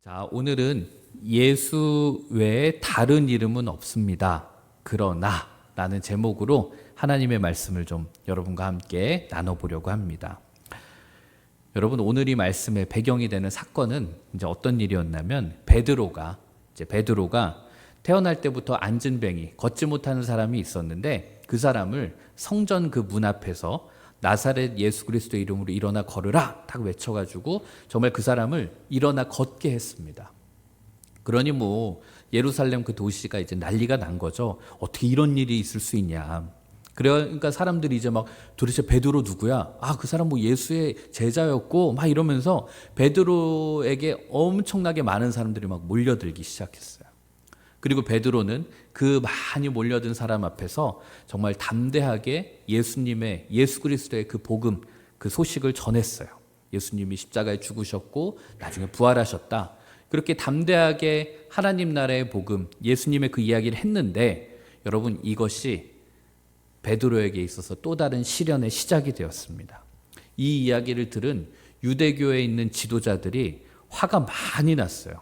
자, 오늘은 예수 외에 다른 이름은 없습니다. 그러나 라는 제목으로 하나님의 말씀을 좀 여러분과 함께 나눠보려고 합니다. 여러분, 오늘 이 말씀의 배경이 되는 사건은 이제 어떤 일이었냐면 베드로가 태어날 때부터 안진뱅이, 걷지 못하는 사람이 있었는데 그 사람을 성전 그 문 앞에서 나사렛 예수 그리스도의 이름으로 일어나 걸으라 딱 외쳐가지고 정말 그 사람을 일어나 걷게 했습니다. 그러니 뭐 예루살렘 그 도시가 이제 난리가 난 거죠. 어떻게 이런 일이 있을 수 있냐. 그러니까 사람들이 이제 막 도대체 베드로 누구야? 아, 그 사람 뭐 예수의 제자였고 막 이러면서 베드로에게 엄청나게 많은 사람들이 막 몰려들기 시작했어요. 그리고 베드로는 그 많이 몰려든 사람 앞에서 정말 담대하게 예수 그리스도의 그 복음, 그 소식을 전했어요. 예수님이 십자가에 죽으셨고 나중에 부활하셨다. 그렇게 담대하게 하나님 나라의 복음, 예수님의 그 이야기를 했는데 여러분, 이것이 베드로에게 있어서 또 다른 시련의 시작이 되었습니다. 이 이야기를 들은 유대교에 있는 지도자들이 화가 많이 났어요.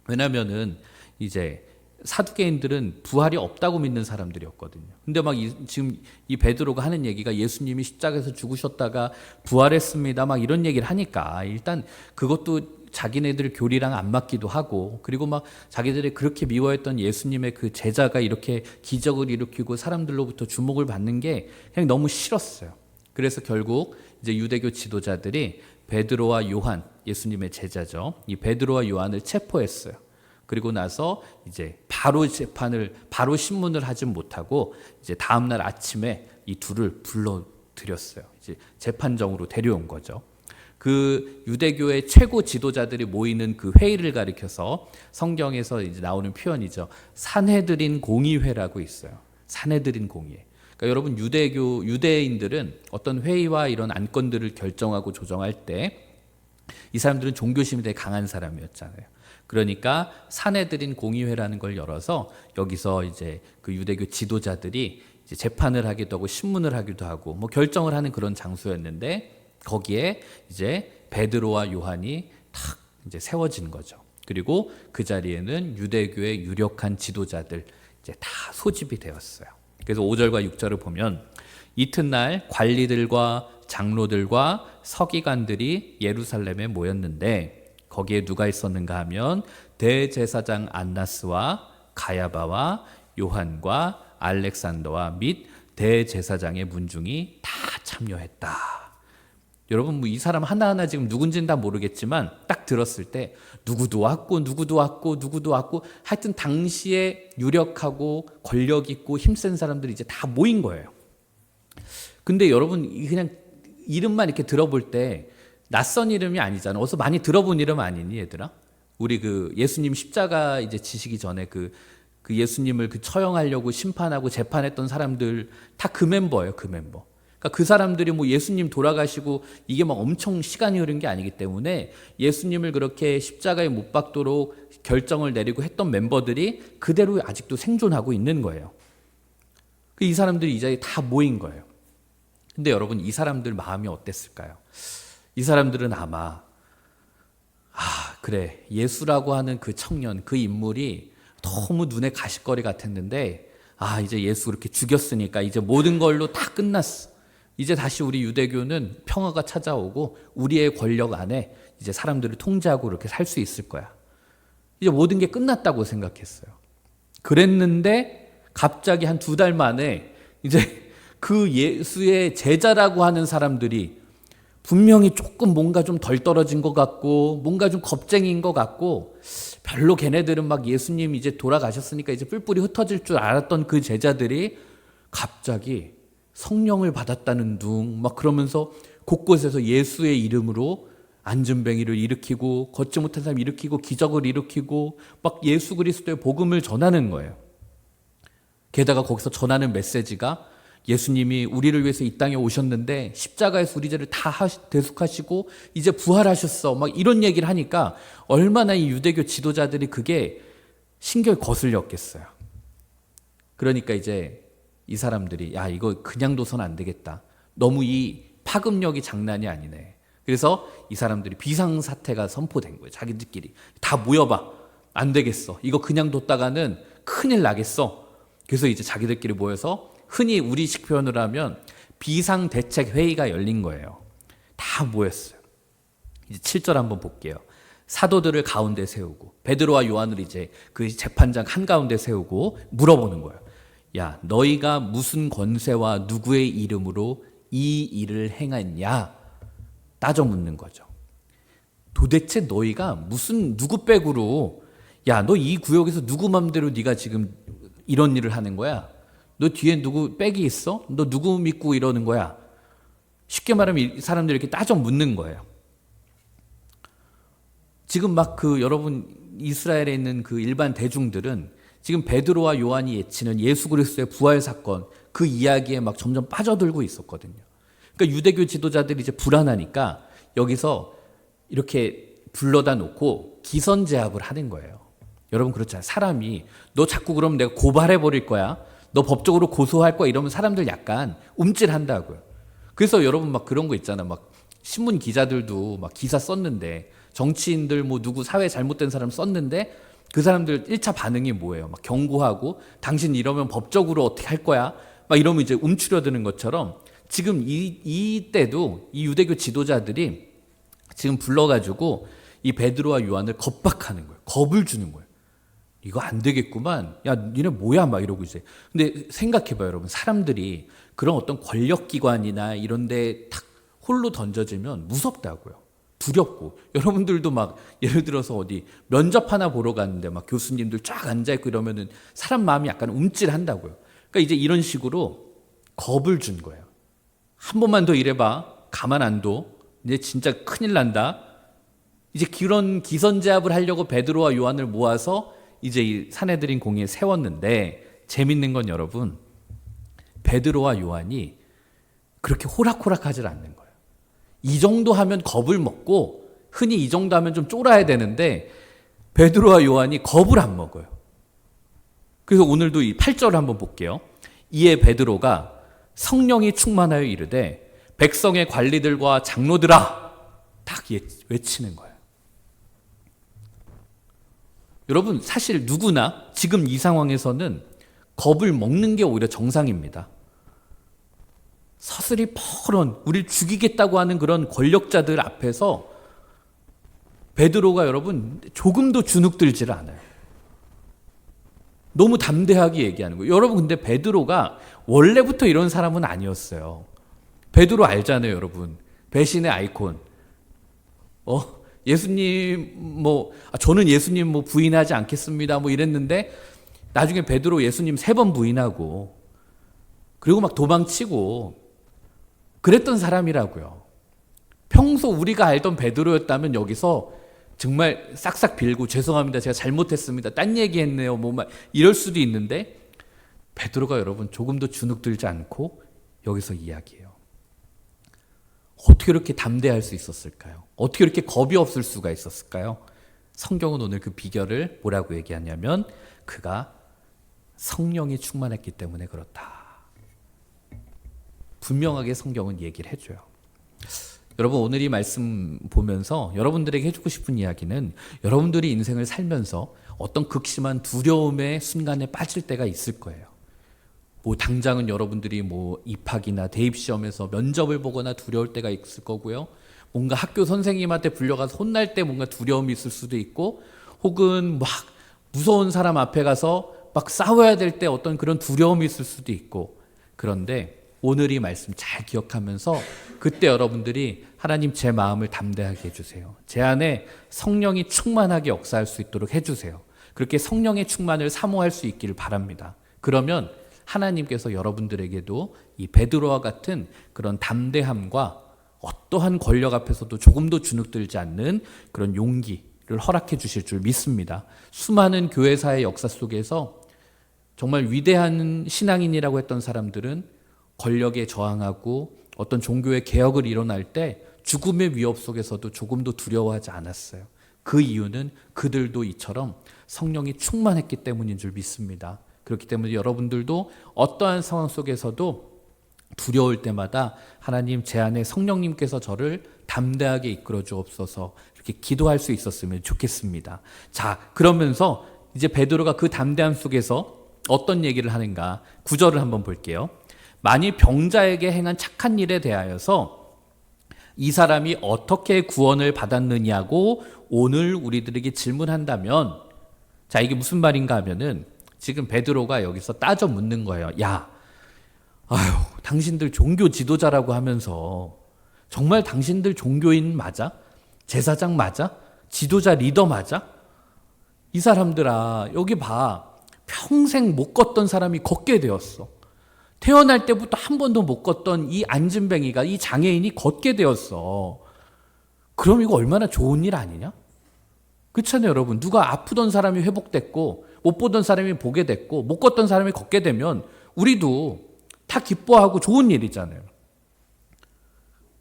왜냐하면은 이제 사두개인들은 부활이 없다고 믿는 사람들이었거든요. 근데 막 지금 이 베드로가 하는 얘기가 예수님이 십자가에서 죽으셨다가 부활했습니다. 막 이런 얘기를 하니까 일단 그것도 자기네들 교리랑 안 맞기도 하고, 그리고 막 자기들이 그렇게 미워했던 예수님의 그 제자가 이렇게 기적을 일으키고 사람들로부터 주목을 받는 게 그냥 너무 싫었어요. 그래서 결국 이제 유대교 지도자들이 베드로와 요한, 예수님의 제자죠. 이 베드로와 요한을 체포했어요. 그리고 나서 이제 바로 신문을 하지 못하고 이제 다음날 아침에 이 둘을 불러들였어요. 이제 재판정으로 데려온 거죠. 그 유대교의 최고 지도자들이 모이는 그 회의를 가리켜서 성경에서 이제 나오는 표현이죠. 산헤드린 공의회라고 있어요. 산헤드린 공의회. 그러니까 여러분, 유대인들은 어떤 회의와 이런 안건들을 결정하고 조정할 때 이 사람들은 종교심이 되게 강한 사람이었잖아요. 그러니까 산헤드린 공의회라는 걸 열어서 여기서 이제 그 유대교 지도자들이 이제 재판을 하기도 하고 신문을 하기도 하고 뭐 결정을 하는 그런 장소였는데 거기에 이제 베드로와 요한이 탁 이제 세워진 거죠. 그리고 그 자리에는 유대교의 유력한 지도자들 이제 다 소집이 되었어요. 그래서 5절과 6절을 보면 이튿날 관리들과 장로들과 서기관들이 예루살렘에 모였는데 거기에 누가 있었는가 하면 대제사장 안나스와 가야바와 요한과 알렉산더와 및 대제사장의 문중이 다 참여했다. 여러분, 뭐 이 사람 하나하나 지금 누군지는 다 모르겠지만 딱 들었을 때 누구도 왔고 하여튼 당시에 유력하고 권력 있고 힘센 사람들이 이제 다 모인 거예요. 근데 여러분, 그냥 이름만 이렇게 들어볼 때 낯선 이름이 아니잖아. 어디서 많이 들어본 이름 아니니, 얘들아? 우리 그 예수님 십자가 이제 지시기 전에 그 예수님을 그 처형하려고 심판하고 재판했던 사람들 다 그 멤버예요, 그 멤버. 그러니까 그 사람들이 뭐 예수님 돌아가시고 이게 막 엄청 시간이 흐른 게 아니기 때문에 예수님을 그렇게 십자가에 못 박도록 결정을 내리고 했던 멤버들이 그대로 아직도 생존하고 있는 거예요. 이 사람들이 이 자리에 다 모인 거예요. 근데 여러분, 이 사람들 마음이 어땠을까요? 이 사람들은 아마 그래, 예수라고 하는 그 청년, 그 인물이 너무 눈에 가시거리 같았는데 이제 예수 그렇게 죽였으니까 이제 모든 걸로 다 끝났어. 이제 다시 우리 유대교는 평화가 찾아오고 우리의 권력 안에 이제 사람들을 통제하고 이렇게 살 수 있을 거야. 이제 모든 게 끝났다고 생각했어요. 그랬는데 갑자기 한 2달 만에 이제 그 예수의 제자라고 하는 사람들이 분명히 조금 뭔가 좀 덜 떨어진 것 같고 뭔가 좀 겁쟁이인 것 같고 별로 걔네들은 막 예수님 이제 돌아가셨으니까 이제 뿔뿔이 흩어질 줄 알았던 그 제자들이 갑자기 성령을 받았다는 둥 막 그러면서 곳곳에서 예수의 이름으로 안진뱅이를 일으키고 걷지 못한 사람 일으키고 기적을 일으키고 막 예수 그리스도의 복음을 전하는 거예요. 게다가 거기서 전하는 메시지가 예수님이 우리를 위해서 이 땅에 오셨는데 십자가에서 우리 죄를 다 대속하시고 이제 부활하셨어. 막 이런 얘기를 하니까 얼마나 이 유대교 지도자들이 그게 신경이 거슬렸겠어요. 그러니까 이제 이 사람들이 이거 그냥 둬선 안 되겠다. 너무 이 파급력이 장난이 아니네. 그래서 이 사람들이 비상사태가 선포된 거예요. 자기들끼리 다 모여봐. 안 되겠어. 이거 그냥 뒀다가는 큰일 나겠어. 그래서 이제 자기들끼리 모여서 흔히 우리식 표현으로 하면 비상대책회의가 열린 거예요. 다 모였어요. 이제 7절 한번 볼게요. 사도들을 가운데 세우고 베드로와 요한을 이제 그 재판장 한가운데 세우고 물어보는 거예요. 야, 너희가 무슨 권세와 누구의 이름으로 이 일을 행했냐? 따져 묻는 거죠. 도대체 너희가 무슨 누구 백으로, 야, 너 이 구역에서 누구 맘대로 네가 지금 이런 일을 하는 거야? 너 뒤에 누구 백이 있어? 너 누구 믿고 이러는 거야? 쉽게 말하면 이 사람들이 이렇게 따져 묻는 거예요. 지금 막 여러분 이스라엘에 있는 그 일반 대중들은 지금 베드로와 요한이 예치는 예수 그리스도의 부활 사건 그 이야기에 막 점점 빠져들고 있었거든요. 그러니까 유대교 지도자들이 이제 불안하니까 여기서 이렇게 불러다 놓고 기선제압을 하는 거예요. 여러분 그렇잖아요. 사람이 너 자꾸 그러면 내가 고발해 버릴 거야. 너 법적으로 고소할 거야. 이러면 사람들 약간 움찔한다고요. 그래서 여러분 막 그런 거 있잖아. 막 신문 기자들도 막 기사 썼는데 정치인들 뭐 누구 사회 잘못된 사람 썼는데 그 사람들 1차 반응이 뭐예요? 막 경고하고 당신 이러면 법적으로 어떻게 할 거야? 막 이러면 이제 움츠려드는 것처럼 지금 이때도 이 유대교 지도자들이 지금 불러가지고 이 베드로와 요한을 겁박하는 거예요. 겁을 주는 거예요. 이거 안 되겠구만. 야, 니네 뭐야? 막 이러고 이제. 근데 생각해봐요, 여러분. 사람들이 그런 어떤 권력기관이나 이런 데 탁 홀로 던져지면 무섭다고요. 두렵고. 여러분들도 막 예를 들어서 어디 면접 하나 보러 갔는데 막 교수님들 쫙 앉아있고 이러면은 사람 마음이 약간 움찔한다고요. 그러니까 이제 이런 식으로 겁을 준 거예요. 한 번만 더 이래봐. 가만 안 둬. 이제 진짜 큰일 난다. 이제 그런 기선제압을 하려고 베드로와 요한을 모아서 이제 이 산헤드린 공회에 세웠는데 재밌는 건 여러분 베드로와 요한이 그렇게 호락호락하지 않는 거예요. 이 정도 하면 겁을 먹고 흔히 이 정도 하면 좀 쫄아야 되는데 베드로와 요한이 겁을 안 먹어요. 그래서 오늘도 이 8절을 한번 볼게요. 이에 베드로가 성령이 충만하여 이르되 백성의 관리들과 장로들아 딱 외치는 거예요. 여러분 사실 누구나 지금 이 상황에서는 겁을 먹는 게 오히려 정상입니다. 서슬이 퍼런 우리를 죽이겠다고 하는 그런 권력자들 앞에서 베드로가 여러분 조금도 주눅들지를 않아요. 너무 담대하게 얘기하는 거예요. 여러분 근데 베드로가 원래부터 이런 사람은 아니었어요. 베드로 알잖아요, 여러분. 배신의 아이콘. 예수님 저는 예수님 부인하지 않겠습니다. 이랬는데 나중에 베드로 예수님 3번 부인하고 그리고 막 도망치고 그랬던 사람이라고요. 평소 우리가 알던 베드로였다면 여기서 정말 싹싹 빌고 죄송합니다. 제가 잘못했습니다. 딴 얘기했네요. 막 이럴 수도 있는데 베드로가 여러분 조금도 주눅들지 않고 여기서 이야기해요. 어떻게 이렇게 담대할 수 있었을까요? 어떻게 이렇게 겁이 없을 수가 있었을까요? 성경은 오늘 그 비결을 뭐라고 얘기하냐면 그가 성령이 충만했기 때문에 그렇다. 분명하게 성경은 얘기를 해줘요. 여러분 오늘 이 말씀 보면서 여러분들에게 해주고 싶은 이야기는 여러분들이 인생을 살면서 어떤 극심한 두려움의 순간에 빠질 때가 있을 거예요. 당장은 여러분들이 입학이나 대입시험에서 면접을 보거나 두려울 때가 있을 거고요. 뭔가 학교 선생님한테 불려가서 혼날 때 뭔가 두려움이 있을 수도 있고 혹은 막 무서운 사람 앞에 가서 막 싸워야 될 때 어떤 그런 두려움이 있을 수도 있고 그런데 오늘 이 말씀 잘 기억하면서 그때 여러분들이 하나님 제 마음을 담대하게 해주세요. 제 안에 성령이 충만하게 역사할 수 있도록 해주세요. 그렇게 성령의 충만을 사모할 수 있기를 바랍니다. 그러면 하나님께서 여러분들에게도 이 베드로와 같은 그런 담대함과 어떠한 권력 앞에서도 조금도 주눅들지 않는 그런 용기를 허락해 주실 줄 믿습니다. 수많은 교회사의 역사 속에서 정말 위대한 신앙인이라고 했던 사람들은 권력에 저항하고 어떤 종교의 개혁을 일어날 때 죽음의 위협 속에서도 조금도 두려워하지 않았어요. 그 이유는 그들도 이처럼 성령이 충만했기 때문인 줄 믿습니다. 그렇기 때문에 여러분들도 어떠한 상황 속에서도 두려울 때마다 하나님 제 안에 성령님께서 저를 담대하게 이끌어 주옵소서 이렇게 기도할 수 있었으면 좋겠습니다. 자, 그러면서 이제 베드로가 그 담대함 속에서 어떤 얘기를 하는가 9절을 한번 볼게요. 만일 병자에게 행한 착한 일에 대하여서 이 사람이 어떻게 구원을 받았느냐고 오늘 우리들에게 질문한다면, 자, 이게 무슨 말인가 하면은 지금 베드로가 여기서 따져 묻는 거예요. 야, 아유, 당신들 종교 지도자라고 하면서 정말 당신들 종교인 맞아? 제사장 맞아? 지도자 리더 맞아? 이 사람들아, 여기 봐. 평생 못 걷던 사람이 걷게 되었어. 태어날 때부터 한 번도 못 걷던 이 안진뱅이가, 이 장애인이 걷게 되었어. 그럼 이거 얼마나 좋은 일 아니냐? 그렇잖아요, 여러분. 누가 아프던 사람이 회복됐고, 못 보던 사람이 보게 됐고, 못 걷던 사람이 걷게 되면 우리도 다 기뻐하고 좋은 일이잖아요.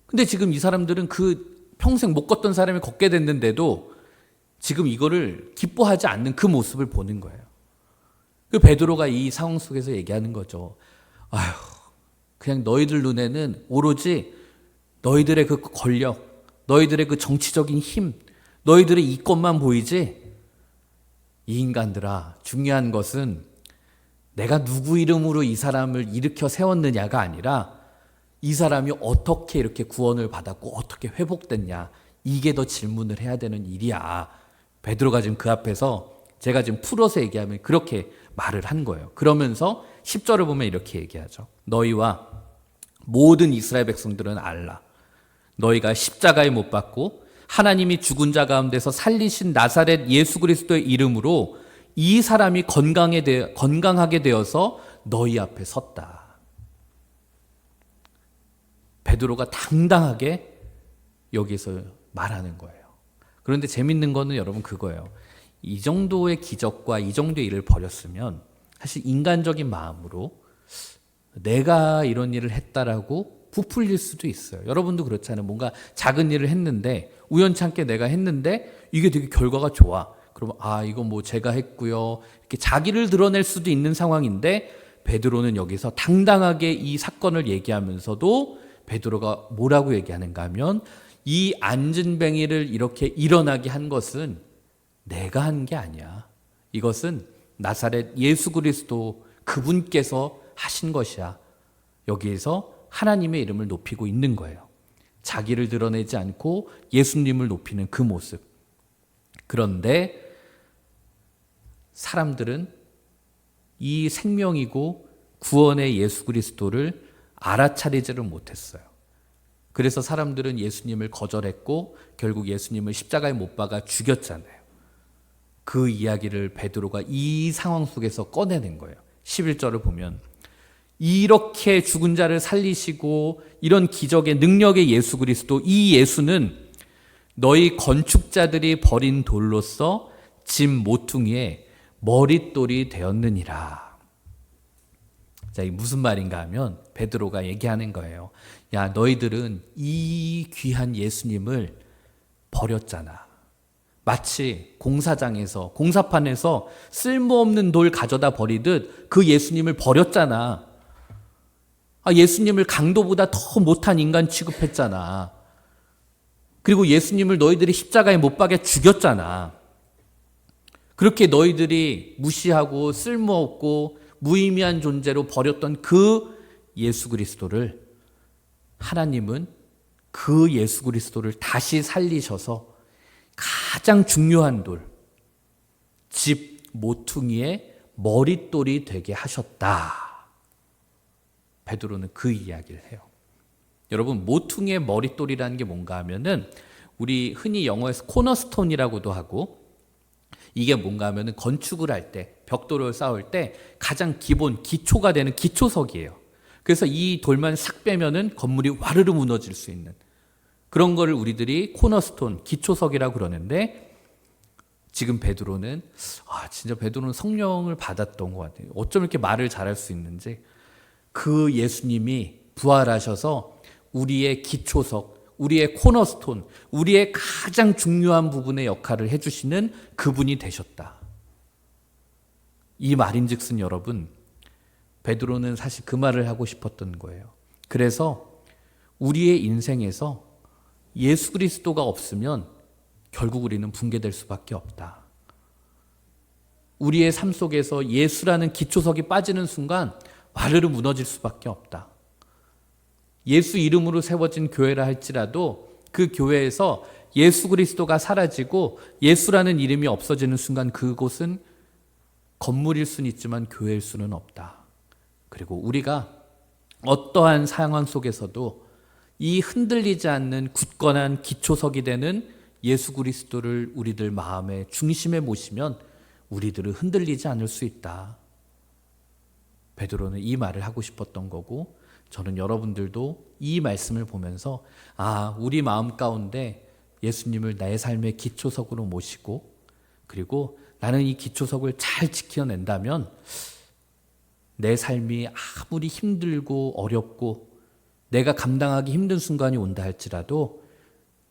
근데 지금 이 사람들은 그 평생 못 걷던 사람이 걷게 됐는데도 지금 이거를 기뻐하지 않는 그 모습을 보는 거예요. 그 베드로가 이 상황 속에서 얘기하는 거죠. 아휴, 그냥 너희들 눈에는 오로지 너희들의 그 권력, 너희들의 그 정치적인 힘, 너희들의 이권만 보이지? 이 인간들아, 중요한 것은 내가 누구 이름으로 이 사람을 일으켜 세웠느냐가 아니라 이 사람이 어떻게 이렇게 구원을 받았고 어떻게 회복됐냐, 이게 더 질문을 해야 되는 일이야. 베드로가 지금 그 앞에서 제가 지금 풀어서 얘기하면 그렇게 말을 한 거예요. 그러면서 10절을 보면 이렇게 얘기하죠. 너희와 모든 이스라엘 백성들은 알라. 너희가 십자가에 못 박고 하나님이 죽은 자 가운데서 살리신 나사렛 예수 그리스도의 이름으로 이 사람이 건강하게 되어서 너희 앞에 섰다. 베드로가 당당하게 여기서 말하는 거예요. 그런데 재밌는 거는 여러분 그거예요. 이 정도의 기적과 이 정도의 일을 벌였으면 사실 인간적인 마음으로 내가 이런 일을 했다라고 부풀릴 수도 있어요. 여러분도 그렇잖아요. 뭔가 작은 일을 했는데 우연찮게 내가 했는데 이게 되게 결과가 좋아. 그러면 이거 뭐 제가 했고요. 이렇게 자기를 드러낼 수도 있는 상황인데 베드로는 여기서 당당하게 이 사건을 얘기하면서도 베드로가 뭐라고 얘기하는가 하면 이 안진뱅이를 이렇게 일어나게 한 것은 내가 한 게 아니야. 이것은 나사렛 예수 그리스도 그분께서 하신 것이야. 여기에서 하나님의 이름을 높이고 있는 거예요. 자기를 드러내지 않고 예수님을 높이는 그 모습. 그런데 사람들은 이 생명이고 구원의 예수 그리스도를 알아차리지를 못했어요. 그래서 사람들은 예수님을 거절했고 결국 예수님을 십자가에 못 박아 죽였잖아요. 그 이야기를 베드로가 이 상황 속에서 꺼내는 거예요. 11절을 보면 이렇게 죽은 자를 살리시고 이런 기적의 능력의 예수 그리스도, 이 예수는 너희 건축자들이 버린 돌로서 집 모퉁이에 머릿돌이 되었느니라. 자, 이게 무슨 말인가 하면 베드로가 얘기하는 거예요. 야, 너희들은 이 귀한 예수님을 버렸잖아. 마치 공사장에서, 공사판에서 쓸모없는 돌 가져다 버리듯 그 예수님을 버렸잖아. 예수님을 강도보다 더 못한 인간 취급했잖아. 그리고 예수님을 너희들이 십자가에 못 박아 죽였잖아. 그렇게 너희들이 무시하고 쓸모없고 무의미한 존재로 버렸던 그 예수 그리스도를 하나님은 그 예수 그리스도를 다시 살리셔서 가장 중요한 돌, 집 모퉁이의 머릿돌이 되게 하셨다. 베드로는 그 이야기를 해요. 여러분, 모퉁이의 머릿돌이라는 게 뭔가 하면은 우리 흔히 영어에서 코너스톤이라고도 하고, 이게 뭔가 하면은 건축을 할 때, 벽돌을 쌓을 때 가장 기본 기초가 되는 기초석이에요. 그래서 이 돌만 싹 빼면은 건물이 와르르 무너질 수 있는 그런 거를 우리들이 코너스톤, 기초석이라고 그러는데, 지금 베드로는 진짜 베드로는 성령을 받았던 것 같아요. 어쩜 이렇게 말을 잘할 수 있는지. 그 예수님이 부활하셔서 우리의 기초석, 우리의 코너스톤, 우리의 가장 중요한 부분의 역할을 해주시는 그분이 되셨다. 이 말인즉슨 여러분, 베드로는 사실 그 말을 하고 싶었던 거예요. 그래서 우리의 인생에서 예수 그리스도가 없으면 결국 우리는 붕괴될 수밖에 없다. 우리의 삶 속에서 예수라는 기초석이 빠지는 순간 와르르 무너질 수밖에 없다. 예수 이름으로 세워진 교회라 할지라도 그 교회에서 예수 그리스도가 사라지고 예수라는 이름이 없어지는 순간 그곳은 건물일 수는 있지만 교회일 수는 없다. 그리고 우리가 어떠한 상황 속에서도 이 흔들리지 않는 굳건한 기초석이 되는 예수 그리스도를 우리들 마음의 중심에 모시면 우리들은 흔들리지 않을 수 있다. 베드로는 이 말을 하고 싶었던 거고, 저는 여러분들도 이 말씀을 보면서 우리 마음 가운데 예수님을 나의 삶의 기초석으로 모시고, 그리고 나는 이 기초석을 잘 지켜낸다면 내 삶이 아무리 힘들고 어렵고 내가 감당하기 힘든 순간이 온다 할지라도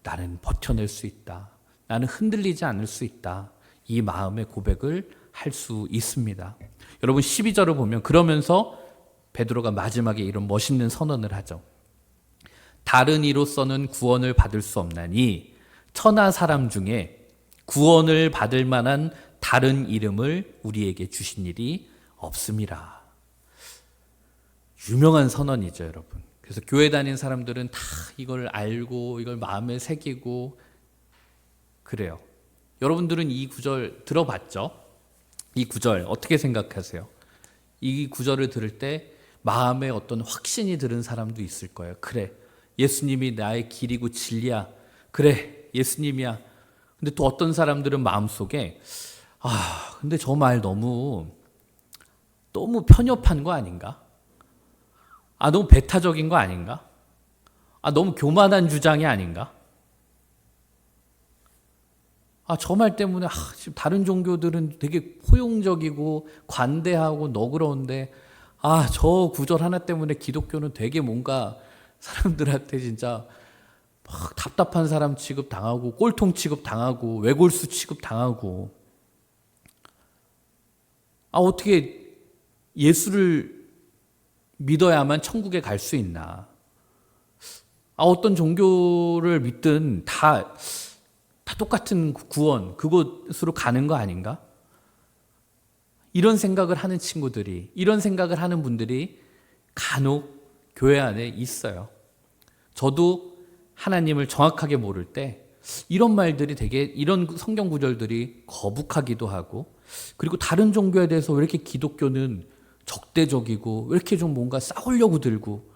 나는 버텨낼 수 있다. 나는 흔들리지 않을 수 있다. 이 마음의 고백을 할 수 있습니다. 여러분 12절을 보면 그러면서 베드로가 마지막에 이런 멋있는 선언을 하죠. 다른 이로서는 구원을 받을 수 없나니 천하 사람 중에 구원을 받을 만한 다른 이름을 우리에게 주신 일이 없음이라. 유명한 선언이죠, 여러분. 그래서 교회 다니는 사람들은 다 이걸 알고 이걸 마음에 새기고 그래요. 여러분들은 이 구절 들어봤죠? 이 구절 어떻게 생각하세요? 이 구절을 들을 때 마음에 어떤 확신이 드는 사람도 있을 거예요. 그래, 예수님이 나의 길이고 진리야. 그래, 예수님이야. 근데 또 어떤 사람들은 마음속에 근데 저 말 너무 편협한 거 아닌가? 너무 배타적인 거 아닌가? 너무 교만한 주장이 아닌가? 저 말 때문에 지금 다른 종교들은 되게 포용적이고 관대하고 너그러운데 저 구절 하나 때문에 기독교는 되게 뭔가 사람들한테 진짜 막 답답한 사람 취급당하고 꼴통 취급당하고 외골수 취급당하고 어떻게 예수를 믿어야만 천국에 갈 수 있나? 어떤 종교를 믿든 다 똑같은 구원, 그곳으로 가는 거 아닌가? 이런 생각을 하는 친구들이, 이런 생각을 하는 분들이 간혹 교회 안에 있어요. 저도 하나님을 정확하게 모를 때 이런 말들이 되게, 이런 성경 구절들이 거북하기도 하고, 그리고 다른 종교에 대해서 왜 이렇게 기독교는 적대적이고 왜 이렇게 좀 뭔가 싸우려고 들고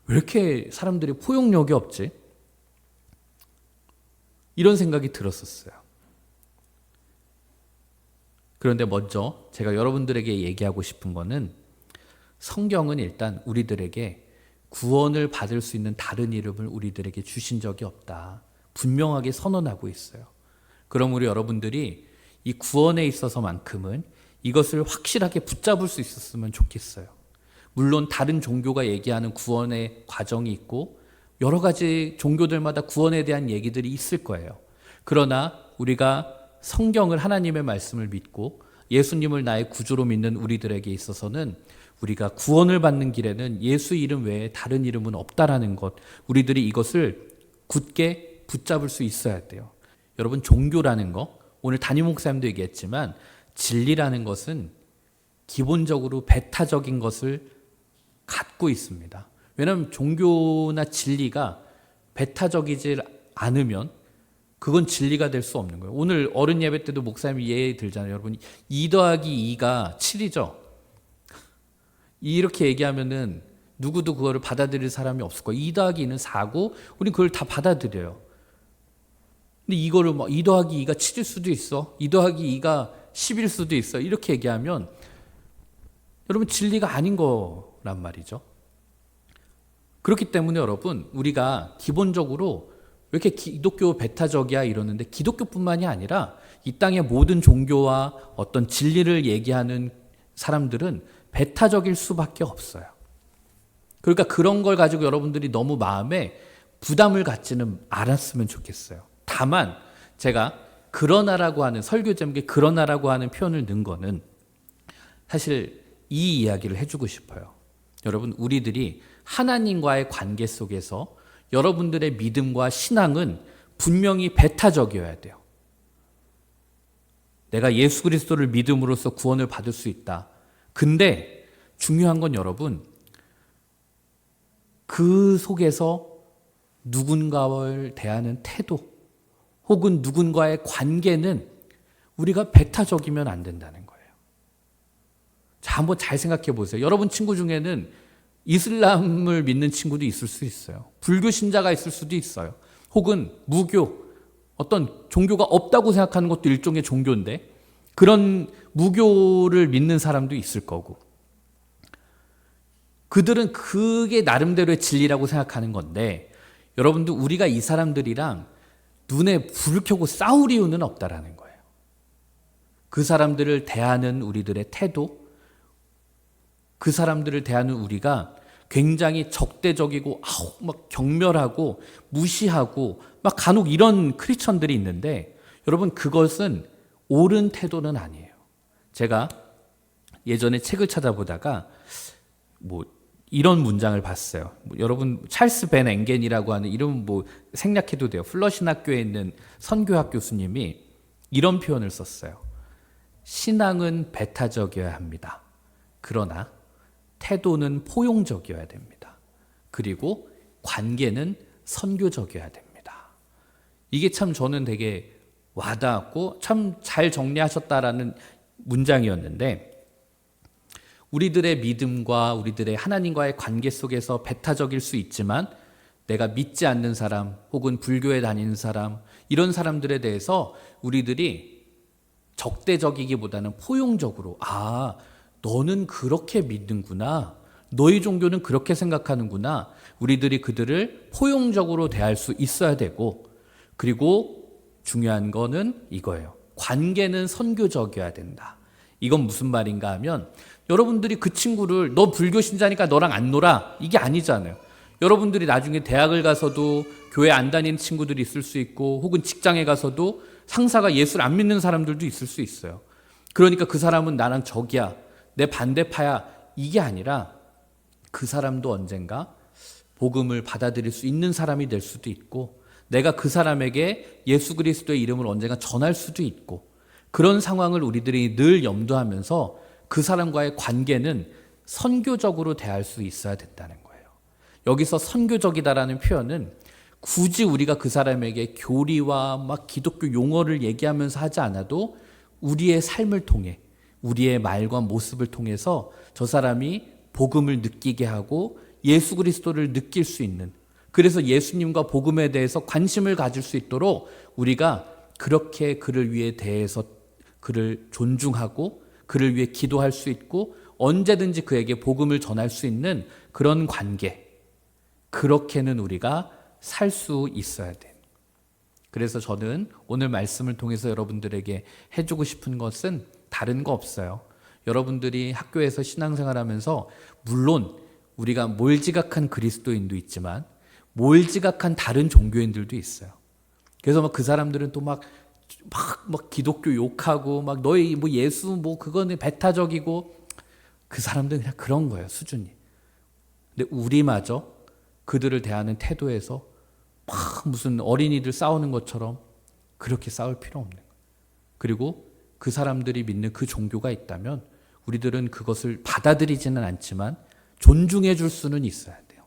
왜 이렇게 사람들이 포용력이 없지? 이런 생각이 들었었어요. 그런데 먼저 제가 여러분들에게 얘기하고 싶은 거는 성경은 일단 우리들에게 구원을 받을 수 있는 다른 이름을 우리들에게 주신 적이 없다. 분명하게 선언하고 있어요. 그럼 우리 여러분들이 이 구원에 있어서만큼은 이것을 확실하게 붙잡을 수 있었으면 좋겠어요. 물론 다른 종교가 얘기하는 구원의 과정이 있고 여러 가지 종교들마다 구원에 대한 얘기들이 있을 거예요. 그러나 우리가 성경을, 하나님의 말씀을 믿고 예수님을 나의 구주로 믿는 우리들에게 있어서는 우리가 구원을 받는 길에는 예수 이름 외에 다른 이름은 없다라는 것, 우리들이 이것을 굳게 붙잡을 수 있어야 돼요. 여러분, 종교라는 거, 오늘 담임 목사님도 얘기했지만 진리라는 것은 기본적으로 배타적인 것을 갖고 있습니다. 왜냐하면 종교나 진리가 배타적이지 않으면 그건 진리가 될 수 없는 거예요. 오늘 어른 예배 때도 목사님이 예에 들잖아요. 여러분, 2 더하기 2가 7이죠. 이렇게 얘기하면은 누구도 그거를 받아들일 사람이 없을 거예요. 2 더하기 2는 4고 우리는 그걸 다 받아들여요. 근데 이거를 2 더하기 2가 7일 수도 있어. 2 더하기 2가 10일 수도 있어. 이렇게 얘기하면 여러분 진리가 아닌 거란 말이죠. 그렇기 때문에 여러분, 우리가 기본적으로 왜 이렇게 기독교 배타적이야 이러는데 기독교뿐만이 아니라 이 땅의 모든 종교와 어떤 진리를 얘기하는 사람들은 배타적일 수밖에 없어요. 그러니까 그런 걸 가지고 여러분들이 너무 마음에 부담을 갖지는 않았으면 좋겠어요. 다만 제가 그러나라고 하는, 설교 제목에 그러나라고 하는 표현을 넣은 거는 사실 이 이야기를 해주고 싶어요. 여러분, 우리들이 하나님과의 관계 속에서 여러분들의 믿음과 신앙은 분명히 배타적이어야 돼요. 내가 예수 그리스도를 믿음으로써 구원을 받을 수 있다. 근데 중요한 건 여러분, 그 속에서 누군가를 대하는 태도 혹은 누군가의 관계는 우리가 배타적이면 안 된다는 거예요. 자, 한번 잘 생각해 보세요. 여러분 친구 중에는 이슬람을 믿는 친구도 있을 수 있어요. 불교 신자가 있을 수도 있어요. 혹은 무교, 어떤 종교가 없다고 생각하는 것도 일종의 종교인데 그런 무교를 믿는 사람도 있을 거고, 그들은 그게 나름대로의 진리라고 생각하는 건데, 여러분들 우리가 이 사람들이랑 눈에 불을 켜고 싸울 이유는 없다라는 거예요. 그 사람들을 대하는 우리들의 태도, 그 사람들을 대하는 우리가 굉장히 적대적이고 막 경멸하고 무시하고 막 간혹 이런 크리스천들이 있는데, 여러분 그것은 옳은 태도는 아니에요. 제가 예전에 책을 찾아보다가 이런 문장을 봤어요. 여러분 찰스 벤 엥겐이라고 하는 이름 생략해도 돼요. 플러신 학교에 있는 선교학 교수님이 이런 표현을 썼어요. 신앙은 배타적이어야 합니다. 그러나 태도는 포용적이어야 됩니다. 그리고 관계는 선교적이어야 됩니다. 이게 참 저는 되게 와닿았고 참 잘 정리하셨다라는 문장이었는데, 우리들의 믿음과 우리들의 하나님과의 관계 속에서 배타적일 수 있지만 내가 믿지 않는 사람 혹은 불교에 다니는 사람, 이런 사람들에 대해서 우리들이 적대적이기보다는 포용적으로, 너는 그렇게 믿는구나, 너희 종교는 그렇게 생각하는구나, 우리들이 그들을 포용적으로 대할 수 있어야 되고, 그리고 중요한 거는 이거예요. 관계는 선교적이어야 된다. 이건 무슨 말인가 하면, 여러분들이 그 친구를 너 불교 신자니까 너랑 안 놀아, 이게 아니잖아요. 여러분들이 나중에 대학을 가서도 교회 안 다니는 친구들이 있을 수 있고, 혹은 직장에 가서도 상사가 예수를 안 믿는 사람들도 있을 수 있어요. 그러니까 그 사람은 나랑 적이야, 내 반대파야, 이게 아니라 그 사람도 언젠가 복음을 받아들일 수 있는 사람이 될 수도 있고, 내가 그 사람에게 예수 그리스도의 이름을 언젠가 전할 수도 있고, 그런 상황을 우리들이 늘 염두하면서 그 사람과의 관계는 선교적으로 대할 수 있어야 된다는 거예요. 여기서 선교적이다라는 표현은 굳이 우리가 그 사람에게 교리와 막 기독교 용어를 얘기하면서 하지 않아도 우리의 삶을 통해, 우리의 말과 모습을 통해서 저 사람이 복음을 느끼게 하고 예수 그리스도를 느낄 수 있는, 그래서 예수님과 복음에 대해서 관심을 가질 수 있도록 우리가 그렇게 그를 위해 대해서 그를 존중하고 그를 위해 기도할 수 있고 언제든지 그에게 복음을 전할 수 있는 그런 관계, 그렇게는 우리가 살 수 있어야 돼. 그래서 저는 오늘 말씀을 통해서 여러분들에게 해주고 싶은 것은 다른 거 없어요. 여러분들이 학교에서 신앙생활하면서 물론 우리가 몰지각한 그리스도인도 있지만 몰지각한 다른 종교인들도 있어요. 그래서 그 사람들은 또 막 기독교 욕하고 막 너희 예수 그거는 배타적이고, 그 사람들은 그냥 그런 거예요, 수준이. 근데 우리마저 그들을 대하는 태도에서 막 무슨 어린이들 싸우는 것처럼 그렇게 싸울 필요 없는 거예요. 그리고 그 사람들이 믿는 그 종교가 있다면 우리들은 그것을 받아들이지는 않지만 존중해 줄 수는 있어야 돼요.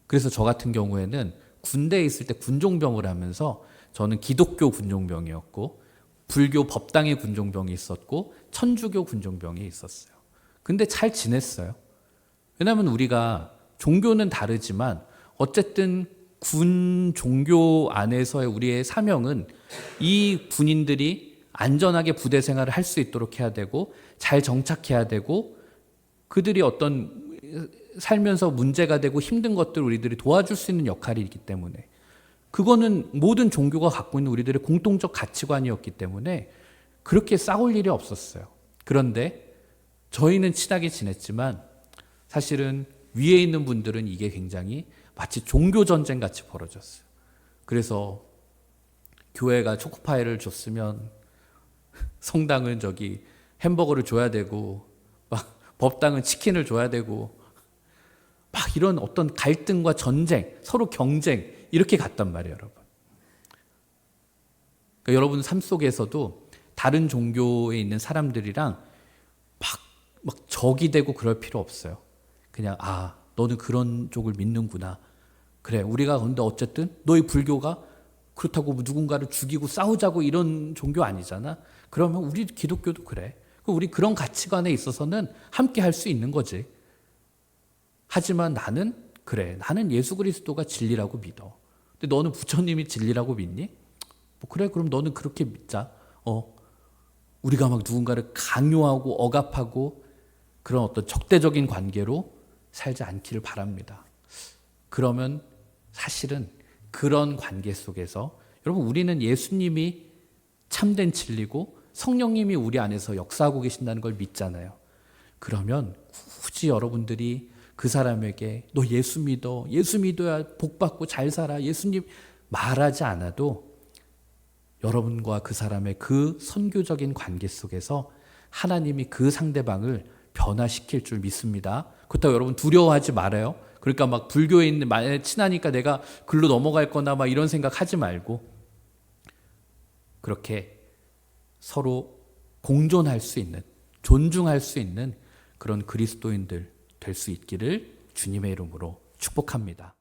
그래서 저 같은 경우에는 군대에 있을 때 군종병을 하면서 저는 기독교 군종병이었고 불교 법당의 군종병이 있었고 천주교 군종병이 있었어요. 근데 잘 지냈어요. 왜냐하면 우리가 종교는 다르지만 어쨌든 군 종교 안에서의 우리의 사명은 이 군인들이 안전하게 부대 생활을 할 수 있도록 해야 되고 잘 정착해야 되고, 그들이 어떤 살면서 문제가 되고 힘든 것들을 우리들이 도와줄 수 있는 역할이 있기 때문에, 그거는 모든 종교가 갖고 있는 우리들의 공통적 가치관이었기 때문에 그렇게 싸울 일이 없었어요. 그런데 저희는 친하게 지냈지만 사실은 위에 있는 분들은 이게 굉장히 마치 종교 전쟁 같이 벌어졌어요. 그래서 교회가 초코파이를 줬으면 성당은 햄버거를 줘야 되고, 막 법당은 치킨을 줘야 되고, 막 이런 어떤 갈등과 전쟁, 서로 경쟁 이렇게 갔단 말이에요, 여러분. 그러니까 여러분 삶 속에서도 다른 종교에 있는 사람들이랑 막 적이 되고 그럴 필요 없어요. 그냥 너는 그런 쪽을 믿는구나. 그래, 우리가 근데 어쨌든 너희 불교가 그렇다고 누군가를 죽이고 싸우자고 이런 종교 아니잖아. 그러면 우리 기독교도 그래. 우리 그런 가치관에 있어서는 함께 할 수 있는 거지. 하지만 나는 예수 그리스도가 진리라고 믿어. 근데 너는 부처님이 진리라고 믿니? 뭐 그래, 그럼 너는 그렇게 믿자. 우리가 막 누군가를 강요하고 억압하고 그런 어떤 적대적인 관계로 살지 않기를 바랍니다. 그러면 사실은 그런 관계 속에서 여러분 우리는 예수님이 참된 진리고 성령님이 우리 안에서 역사하고 계신다는 걸 믿잖아요. 그러면 굳이 여러분들이 그 사람에게 너 예수 믿어, 예수 믿어야 복 받고 잘 살아, 예수님 말하지 않아도 여러분과 그 사람의 그 선교적인 관계 속에서 하나님이 그 상대방을 변화시킬 줄 믿습니다. 그렇다고 여러분 두려워하지 말아요. 그러니까 막 불교에 있는 만약에 친하니까 내가 글로 넘어갈 거나 막 이런 생각 하지 말고 그렇게 서로 공존할 수 있는, 존중할 수 있는 그런 그리스도인들 될 수 있기를 주님의 이름으로 축복합니다.